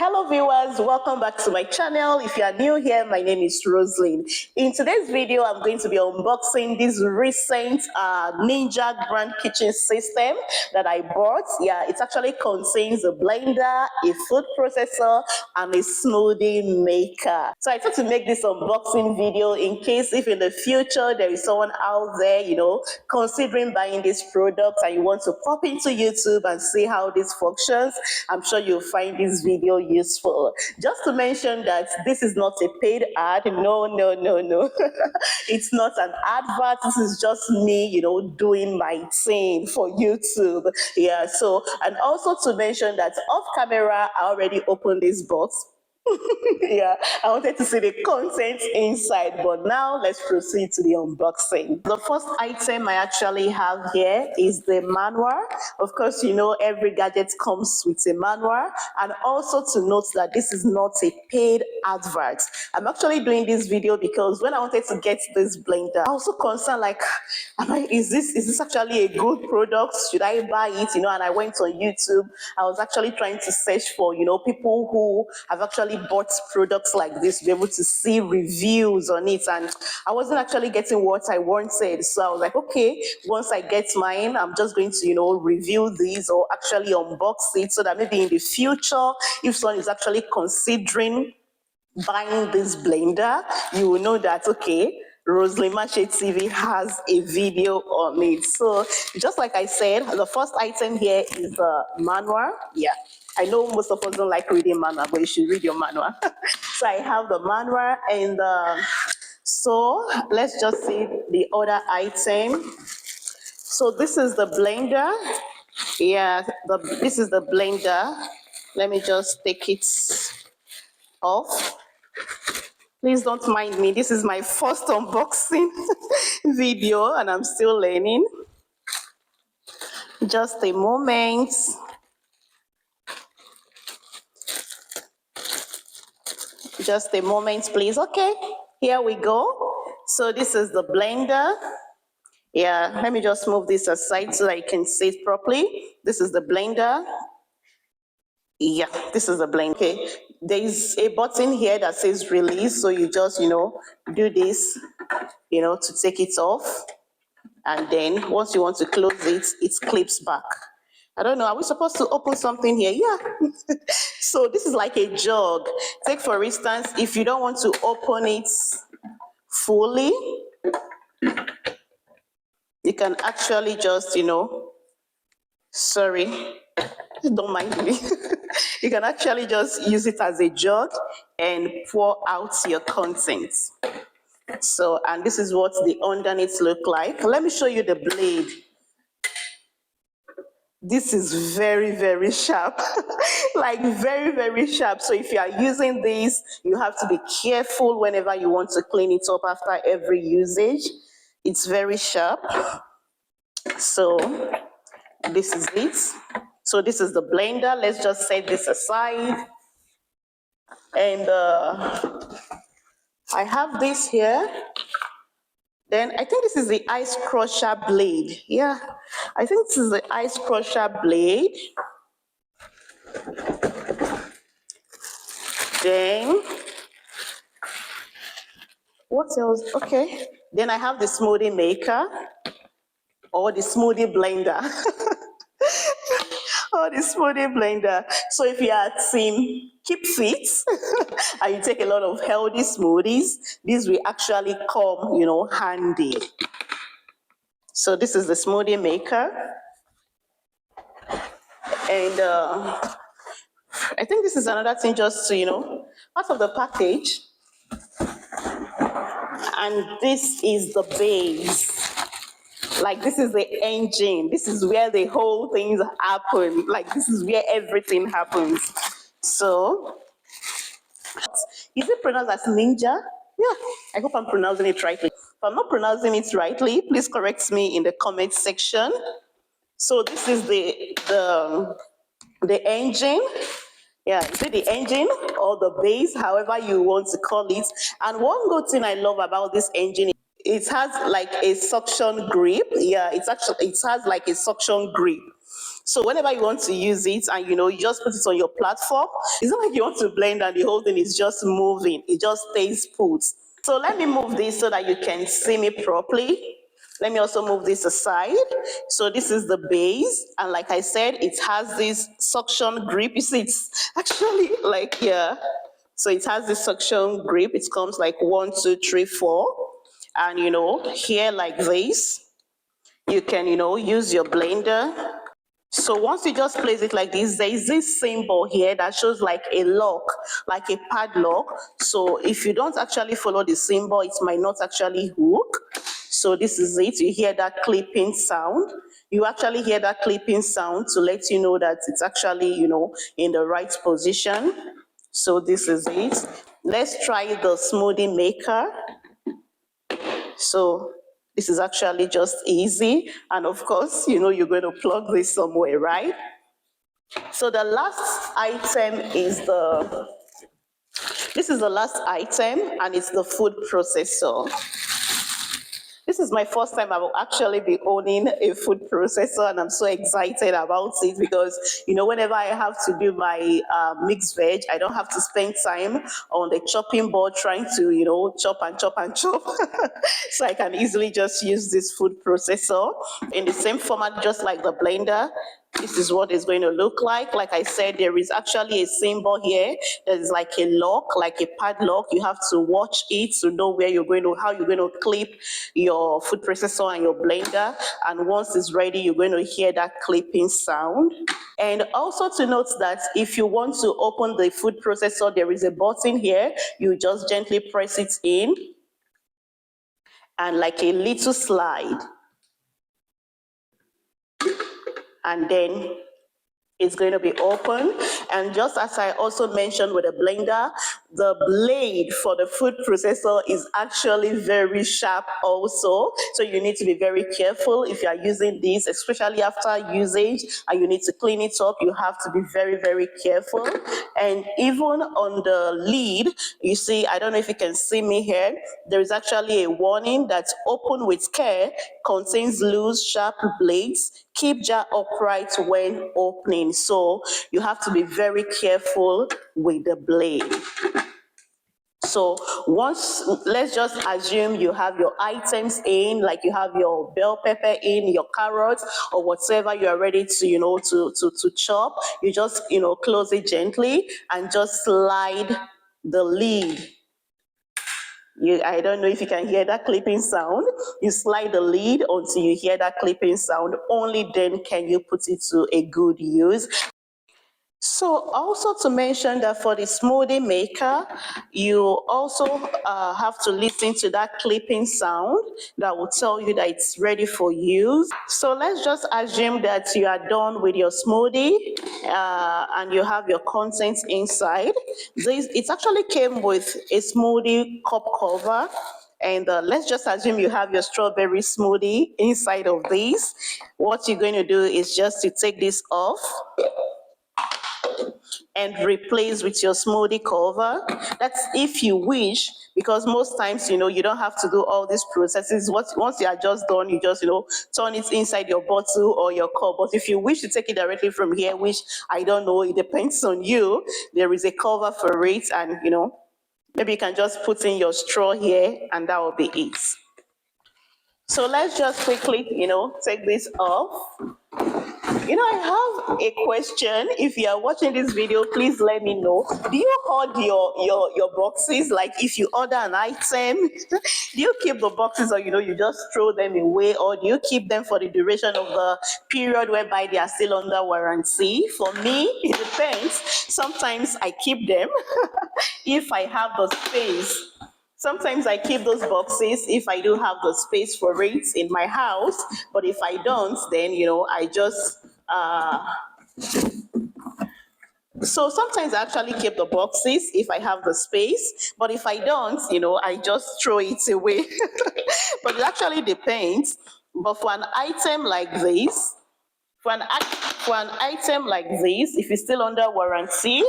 Hello viewers, welcome back to my channel. If you are new here, my name is Roseline. In today's video, I'm going to be unboxing this recent Ninja Grand Kitchen System that I bought. Yeah, it actually contains a blender, a food processor, and a smoothie maker. So I thought to make this unboxing video in case if in the future there is someone out there, considering buying this product and you want to pop into YouTube and see how this functions. I'm sure you'll find this video useful. Just to mention that this is not a paid ad. No. It's not an advert. This is just me, doing my thing for YouTube. Yeah, so, and also to mention that off camera, I already opened this box. Yeah, I wanted to see the content inside, but now let's proceed to the unboxing. The first item I actually have here is the manual. Of course, every gadget comes with a manual, and also to note that this is not a paid advert. I'm actually doing this video because when I wanted to get this blender, I was so concerned, like, is this actually a good product? Should I buy it? And I went on YouTube. I was actually trying to search for, people who have actually bought products like this to be able to see reviews on it, and I wasn't actually getting what I wanted. So I was like, okay, once I get mine, I'm just going to review these or actually unbox it, so that maybe in the future, if someone is actually considering buying this blender, you will know that, okay, Roseline TV has a video on it. So just like I said, the first item here is the manual. Yeah, I know most of us don't like reading manual, but you should read your manual. So I have the manual, and so let's just see the other item. So this is the blender. Yeah, this is the blender. Let me just take it off. Please don't mind me. This is my first unboxing video and I'm still learning. Just a moment. Just a moment, please. Okay, here we go. So this is the blender. Yeah, let me just move this aside so that you can see it properly. This is the blender. Yeah, this is the blender. Okay, there is a button here that says release, so you just do this to take it off, and then once you want to close it, it clips back. I don't know, are we supposed to open something here? Yeah. So this is like a jug. Take for instance, if you don't want to open it fully, you can actually just sorry, don't mind me. You can actually just use it as a jug and pour out your contents. So, and this is what the underneath look like. Let me show you the blade. This is very, very sharp. Like very, very sharp. So if you are using this, you have to be careful whenever you want to clean it up after every usage. It's very sharp. So this is it. So this is the blender. Let's just set this aside. And I have this here. Then I think this is the ice crusher blade. Yeah, I think this is the ice crusher blade. Then, what else? Okay. Then I have the smoothie maker or the smoothie blender. Or the smoothie blender. So if you are team keep fit and you take a lot of healthy smoothies, this will actually come, handy. So this is the smoothie maker. And I think this is another thing just to, part of the package. And this is the base. Like, this is the engine. This is where the whole things happen. Like, this is where everything happens. So, is it pronounced as ninja? Yeah, I hope I'm pronouncing it rightly. If I'm not pronouncing it rightly, please correct me in the comment section. So this is the engine. Yeah, is it the engine or the base, however you want to call it. And one good thing I love about this engine, it has like a suction grip. Yeah, it has like a suction grip. So whenever you want to use it and you just put it on your platform, it's not like you want to blend and the whole thing is just moving. It just stays put. So let me move this so that you can see me properly. Let me also move this aside. So this is the base, and like I said, it has this suction grip. You see, it's actually like here. So it has this suction grip. It comes like 1, 2, 3, 4, and here like this. You can use your blender. So once you just place it like this, there is this symbol here that shows like a lock, like a padlock. So if you don't actually follow the symbol, it might not actually hook. So this is it. You hear that clipping sound. You actually hear that clipping sound to let you know that it's actually, in the right position. So this is it. Let's try the smoothie maker. So this is actually just easy. And of course, you're going to plug this somewhere, right? So the last item this is the last item, and it's the food processor. This is my first time I will actually be owning a food processor, and I'm so excited about it because, whenever I have to do my mixed veg, I don't have to spend time on the chopping board trying to, chop and chop and chop. So I can easily just use this food processor in the same format, just like the blender. This is what it's going to look like. Like I said, there is actually a symbol here that is like a lock, like a padlock. You have to watch it to know how you're going to clip your food processor and your blender. And once it's ready, you're going to hear that clipping sound. And also to note that if you want to open the food processor, there is a button here. You just gently press it in, and like a little slide. And then it's going to be open. And just as I also mentioned with the blender, the blade for the food processor is actually very sharp also. So you need to be very careful if you are using this, especially after usage and you need to clean it up. You have to be very, very careful. And even on the lid, you see, I don't know if you can see me here, there is actually a warning that open with care, contains loose, sharp blades. Keep jar upright when opening. So you have to be very careful with the blade. So let's just assume you have your items in, like you have your bell pepper in, your carrots, or whatever you are ready to, to chop. You just, close it gently and just slide the lid. I don't know if you can hear that clipping sound. You slide the lid until you hear that clipping sound. Only then can you put it to a good use. So also to mention that for the smoothie maker, you also have to listen to that clipping sound that will tell you that it's ready for use. So let's just assume that you are done with your smoothie and you have your contents inside. It actually came with a smoothie cup cover. And let's just assume you have your strawberry smoothie inside of this. What you're going to do is just to take this off and replace with your smoothie cover. That's if you wish, because most times, you don't have to do all these processes. Once you are just done, you just, turn it inside your bottle or your cup. But if you wish to take it directly from here, which I don't know, it depends on you, there is a cover for it. And, maybe you can just put in your straw here and that will be it. So let's just quickly, take this off. I have a question. If you are watching this video, please let me know. Do you hoard your boxes? Like if you order an item, do you keep the boxes or you just throw them away, or do you keep them for the duration of the period whereby they are still under warranty? For me, it depends. Sometimes I keep them if I have the space. Sometimes I keep those boxes if I do have the space for it in my house, but if I don't, then I just so sometimes I actually keep the boxes if I have the space, but if I don't, I just throw it away. But it actually depends. But for an item like this, for an item like this, if it's still under warranty,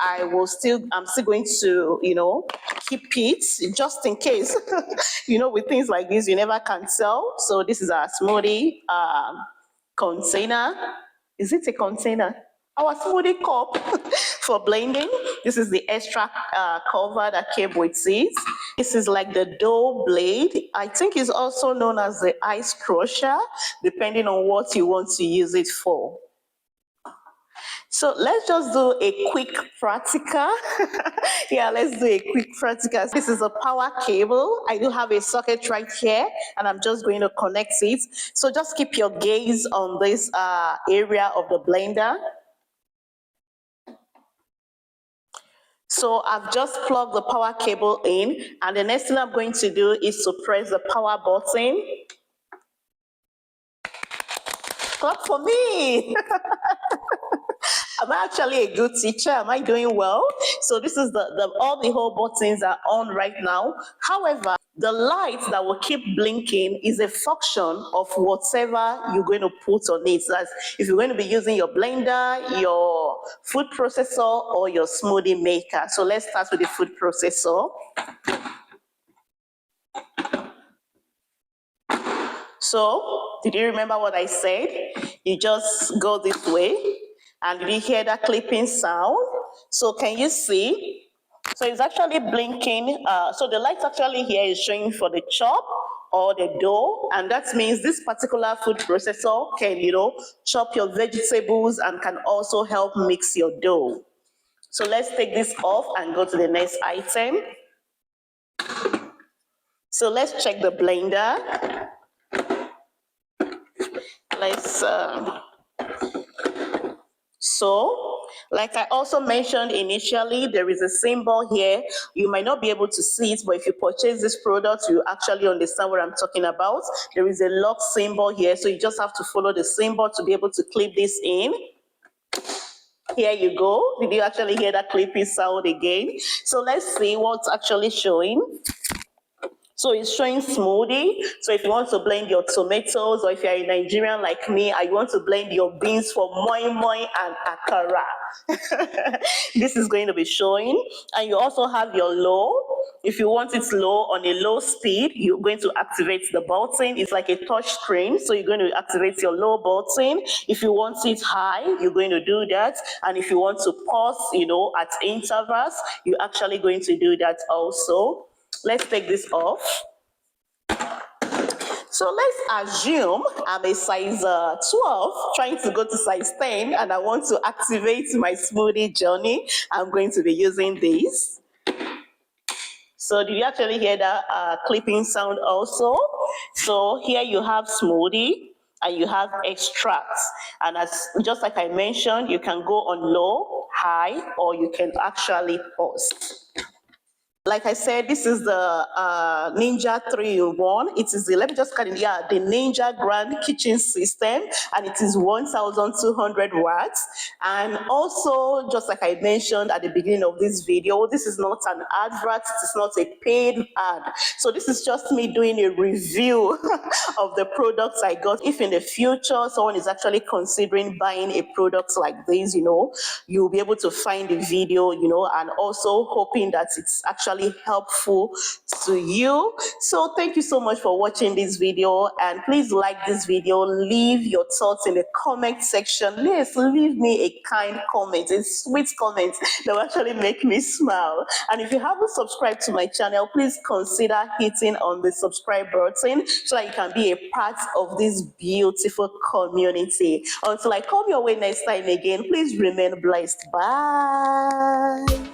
I'm still going to, keep it just in case. With things like this, you never can tell. So this is our smoothie container. Is it a container? Our smoothie cup for blending. This is the extra cover that came with it. This is like the dough blade. I think it's also known as the ice crusher, depending on what you want to use it for. So let's just do a quick practical. Yeah, let's do a quick practical. This is a power cable. I do have a socket right here, and I'm just going to connect it. So just keep your gaze on this area of the blender. So I've just plugged the power cable in, and the next thing I'm going to do is to press the power button. Clap for me. Am I actually a good teacher? Am I doing well? So this is all the whole buttons are on right now. However, the light that will keep blinking is a function of whatever you're going to put on it. That's if you're going to be using your blender, your food processor, or your smoothie maker. So let's start with the food processor. So, did you remember what I said? You just go this way, and did you hear that clipping sound? So, can you see? So, it's actually blinking. So, the light actually here is showing for the chop or the dough, and that means this particular food processor can, chop your vegetables and can also help mix your dough. So, let's take this off and go to the next item. So, let's check the blender. So, like I also mentioned initially, there is a symbol here. You might not be able to see it, but if you purchase this product, you actually understand what I'm talking about. There is a lock symbol here, so you just have to follow the symbol to be able to clip this in. Here you go. Did you actually hear that clipping sound again? So let's see what's actually showing. So it's showing smoothie. So if you want to blend your tomatoes, or if you're a Nigerian like me, and you want to blend your beans for moi moi and akara, this is going to be showing. And you also have your low. If you want it low on a low speed, you're going to activate the button. It's like a touch screen, so you're going to activate your low button. If you want it high, you're going to do that. And if you want to pause, at intervals, you're actually going to do that also. Let's take this off. So let's assume I'm a size 12 trying to go to size 10 and I want to activate my smoothie journey. I'm going to be using this. So did you actually hear that clipping sound also? So here you have smoothie and you have extracts. And just like I mentioned, you can go on low, high, or you can actually pause. Like I said, this is the Ninja 3-in-1. It is let me just cut it, the Ninja Grand Kitchen System, and it is 1,200 watts. And also, just like I mentioned at the beginning of this video, this is not an advert, it is not a paid ad. So this is just me doing a review of the products I got. If in the future someone is actually considering buying a product like this, you'll be able to find the video, and also hoping that it's actually helpful to you. So thank you so much for watching this video, and please like this video, leave your thoughts in the comment section. Yes, leave me a kind comment, a sweet comment that will actually make me smile. And if you haven't subscribed to my channel, please consider hitting on the subscribe button so that you can be a part of this beautiful community. Until I come your way next time again, please remain blessed. Bye.